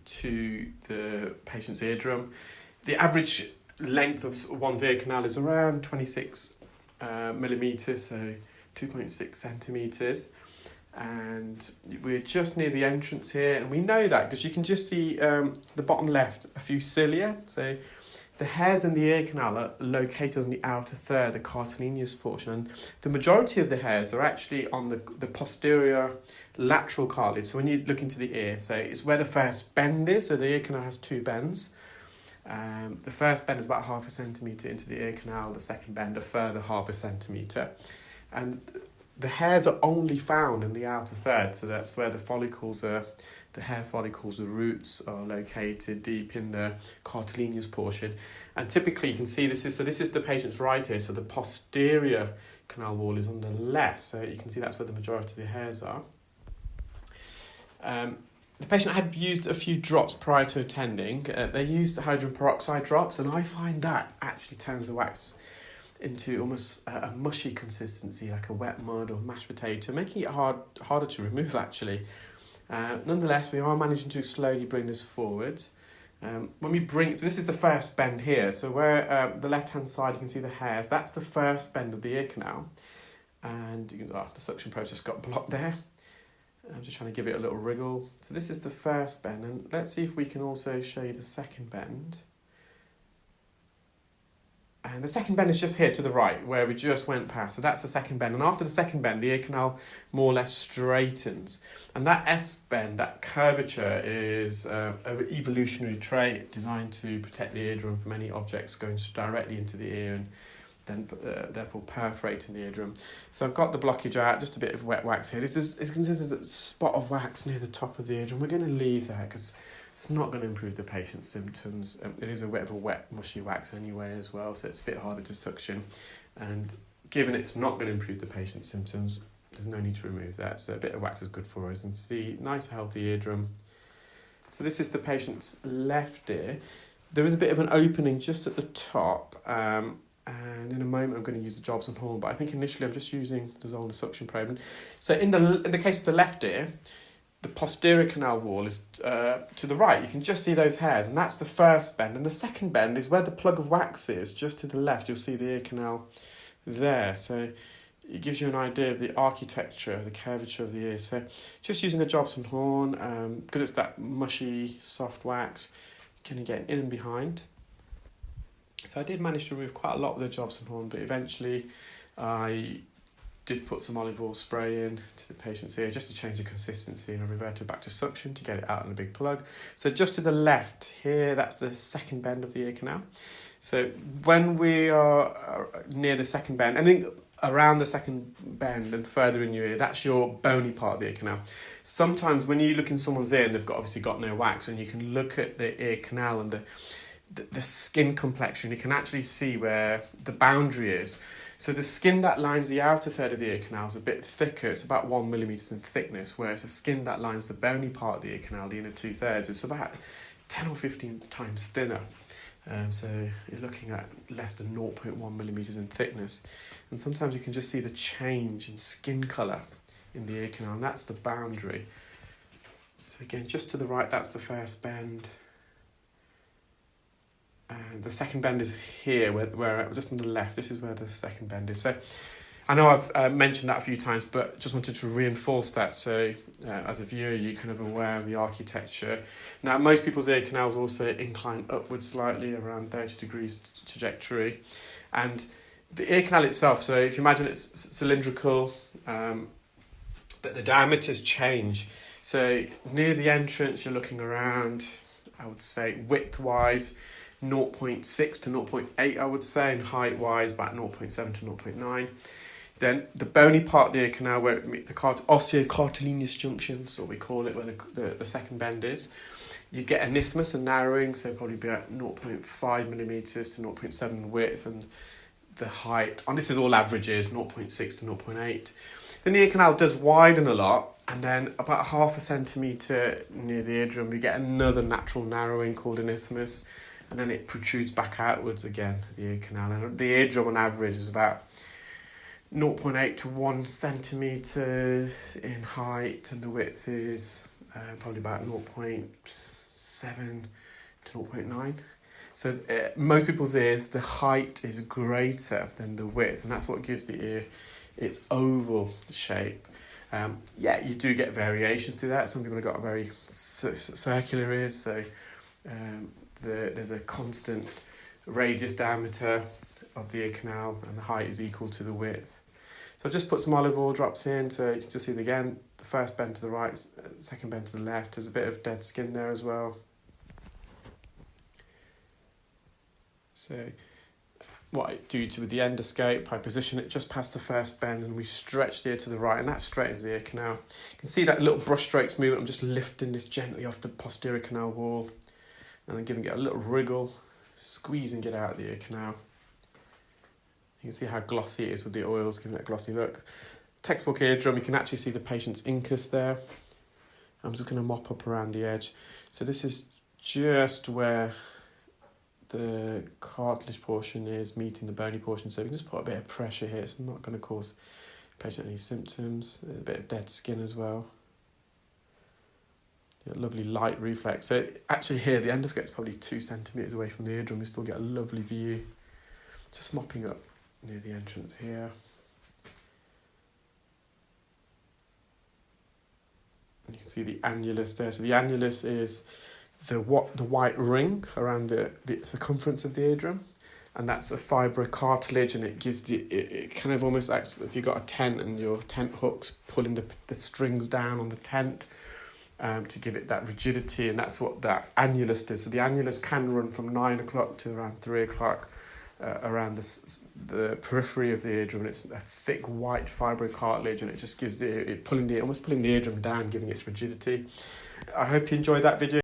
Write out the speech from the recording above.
to the patient's eardrum. The average length of one's ear canal is around 26 millimetres, so 2.6 centimetres. And we're just near the entrance here, and we know that because you can just see the bottom left, a few cilia. So the hairs in the ear canal are located on the outer third, the cartilaginous portion, and the majority of the hairs are actually on the posterior lateral cartilage. So when you look into the ear, so it's where the first bend is. So the ear canal has two bends. The first bend is about 0.5 centimetre into the ear canal, the second bend a further 0.5 centimetre. And the hairs are only found in the outer third, so that's where the hair follicles, the roots are located deep in the cartilaginous portion. And typically you can see this is the patient's right ear, so the posterior canal wall is on the left, so you can see that's where the majority of the hairs are. The patient had used a few drops prior to attending. They used hydrogen peroxide drops, and I find that actually turns the wax into almost a mushy consistency, like a wet mud or mashed potato, making it harder to remove actually. Nonetheless, we are managing to slowly bring this forward. So this is the first bend here. So where the left-hand side, you can see the hairs. That's the first bend of the ear canal. And the suction process got blocked there. I'm just trying to give it a little wriggle. So this is the first bend. And let's see if we can also show you the second bend. And the second bend is just here to the right, where we just went past. So that's the second bend. And after the second bend, the ear canal more or less straightens. And that S-bend, that curvature, is an evolutionary trait designed to protect the eardrum from any objects going directly into the ear and then therefore perforating the eardrum. So I've got the blockage out, just a bit of wet wax here. This is considered a spot of wax near the top of the eardrum. We're going to leave that because it's not going to improve the patient's symptoms. It is a bit of a wet, mushy wax anyway as well, so it's a bit harder to suction. And given it's not going to improve the patient's symptoms, there's no need to remove that. So a bit of wax is good for us. And see, nice healthy eardrum. So this is the patient's left ear. There is a bit of an opening just at the top. And in a moment I'm going to use the Jobson horn, but I think initially I'm just using the Zollner suction probe. And so in the case of the left ear, the posterior canal wall is to the right. You can just see those hairs, and that's the first bend. And the second bend is where the plug of wax is, just to the left. You'll see the ear canal there. So it gives you an idea of the architecture, the curvature of the ear. So just using the Jobson horn, because it's that mushy, soft wax, you can get in and behind. So I did manage to remove quite a lot with the Jobson horn, but eventually I did put some olive oil spray in to the patient's ear just to change the consistency, and I reverted back to suction to get it out in a big plug. So just to the left here, that's the second bend of the ear canal. So when we are near the second bend, I think around the second bend and further in your ear, that's your bony part of the ear canal. Sometimes when you look in someone's ear and they've obviously got no wax, and you can look at the ear canal and the skin complexion, you can actually see where the boundary is. So the skin that lines the outer third of the ear canal is a bit thicker. It's about 1 millimetre in thickness, whereas the skin that lines the bony part of the ear canal, the inner 2/3, is about 10 or 15 times thinner. So you're looking at less than 0.1 millimetres in thickness. And sometimes you can just see the change in skin colour in the ear canal, and that's the boundary. So again, just to the right, that's the first bend. And the second bend is here, where just on the left, this is where the second bend is. So I know I've mentioned that a few times, but just wanted to reinforce that. So as a viewer, you're kind of aware of the architecture. Now, most people's ear canals also incline upwards slightly, around 30 degrees trajectory. And the ear canal itself, so if you imagine it's cylindrical, but the diameters change. So near the entrance, you're looking around, I would say, width-wise, 0.6 to 0.8, I would say, and height-wise, about 0.7 to 0.9. Then the bony part of the ear canal, where it meets the osseo-cartilaginous junction, that's what we call it, where the second bend is. You get an isthmus, a narrowing, so probably be at 0.5 millimetres to 0.7 width, and the height, and this is all averages, 0.6 to 0.8. Then the ear canal does widen a lot, and then about 0.5 centimetre near the eardrum, you get another natural narrowing called an isthmus, and then it protrudes back outwards again, the ear canal. And the eardrum on average is about 0.8 to 1 centimetre in height, and the width is probably about 0.7 0.7 to 0.9. So most people's ears, the height is greater than the width, and that's what gives the ear its oval shape. You do get variations to that. Some people have got very circular ears, so there's a constant radius diameter of the ear canal, and the height is equal to the width. So I've just put some olive oil drops in, so you can just see again, the first bend to the right, second bend to the left. There's a bit of dead skin there as well. So what I do with the endoscope, I position it just past the first bend, and we stretch the ear to the right, and that straightens the ear canal. You can see that little brush strokes movement. I'm just lifting this gently off the posterior canal wall, and then giving it a little wriggle, squeezing it out of the ear canal. You can see how glossy it is with the oils, giving it a glossy look. Textbook eardrum, you can actually see the patient's incus there. I'm just going to mop up around the edge. So this is just where the cartilage portion is meeting the bony portion, so we can just put a bit of pressure here. It's not going to cause the patient any symptoms. A bit of dead skin as well. A lovely light reflex. So actually here the endoscope is probably 2 centimetres away from the eardrum. We still get a lovely view. Just mopping up near the entrance here. And you can see the annulus there. So the annulus is the white ring around the circumference of the eardrum, and that's a fibrocartilage, and it gives it kind of almost acts if you've got a tent and your tent hooks pulling the strings down on the tent to give it that rigidity, and that's what that annulus does. So the annulus can run from 9 o'clock to around 3 o'clock around the periphery of the eardrum, and it's a thick white fibrocartilage, and it just gives almost pulling the eardrum down, giving it rigidity. I hope you enjoyed that video.